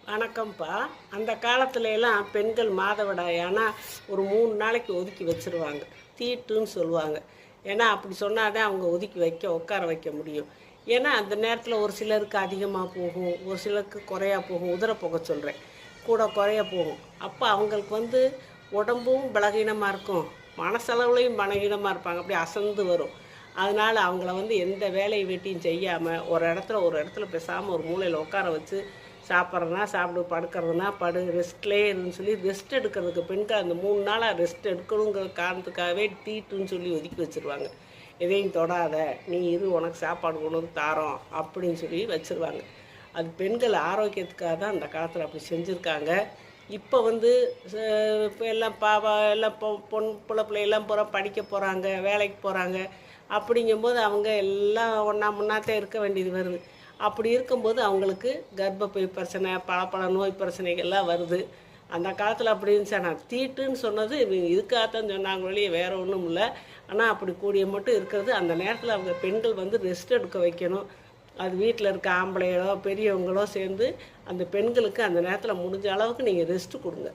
வணக்கம்ப்பா. அந்த காலத்துல எல்லாம் பெண்கள் மாதவிடாய் ஆனால் ஒரு 3 நாளைக்கு ஒதுக்கி வச்சுருவாங்க. தீட்டுன்னு சொல்லுவாங்க. ஏன்னா அப்படி சொன்னாதான் அவங்க ஒதுக்கி உட்கார வைக்க முடியும். ஏன்னா அந்த நேரத்தில் ஒரு சிலருக்கு அதிகமாக போகும், ஒரு சிலருக்கு குறையா போகும். உதிரப்போக சொல்கிறேன், கூட குறைய போகும். அப்போ அவங்களுக்கு உடம்பும் பலகீனமாக இருக்கும், மனசளவுலையும் பலகீனமாக இருப்பாங்க. அப்படி அசந்து வரும். அதனால் அவங்கள எந்த வேலையை வெட்டியும் செய்யாமல் ஒரு இடத்துல பேசாமல் ஒரு மூலையில் உட்கார வச்சு சாப்பிட்றதுனா சாப்பிடு, படுக்கிறதுனா படு, ரெஸ்ட்லேயே இருன்னு சொல்லி ரெஸ்ட் எடுக்கிறதுக்கு பெண்கள் அந்த 3 நாளாக ரெஸ்ட் எடுக்கணுங்கிற காரணத்துக்காகவே தீட்டுன்னு சொல்லி ஒதுக்கி வச்சுருவாங்க. எதையும் தொடாத, நீ இரு, உனக்கு சாப்பாடு கொண்டு வந்து தாரோம் அப்படின்னு சொல்லி வச்சுருவாங்க. அது பெண்கள் ஆரோக்கியத்துக்காக தான் அந்த காலத்தில் அப்படி செஞ்சுருக்காங்க. இப்போ இப்போ எல்லாம் எல்லாம் பிள்ளையெல்லாம் படிக்க போகிறாங்க, வேலைக்கு போகிறாங்க. அப்படிங்கும்போது அவங்க எல்லாம் ஒன்றா முன்னாத்தே இருக்க வேண்டியது வருது. அப்படி இருக்கும்போது அவங்களுக்கு கர்ப்பப்பை பிரச்சனை, பல நோய் பிரச்சனைகள்லாம் வருது. அந்த காலத்தில் அப்படி இருந்துச்சு. ஆனால் தீட்டுன்னு சொன்னது இதுக்காகத்தான் சொன்னாங்க வழியே வேறு ஒன்றும் இல்லை. ஆனால் அப்படி கூடிய மட்டும் இருக்கிறது அந்த நேரத்தில் அவங்க பெண்கள் ரெஸ்ட் எடுக்க வைக்கணும். அது வீட்டில் இருக்க ஆம்பளைகளோ பெரியவங்களோ சேர்ந்து அந்த பெண்களுக்கு அந்த நேரத்தில் முடிஞ்ச அளவுக்கு நீங்கள் ரெஸ்ட்டு கொடுங்க.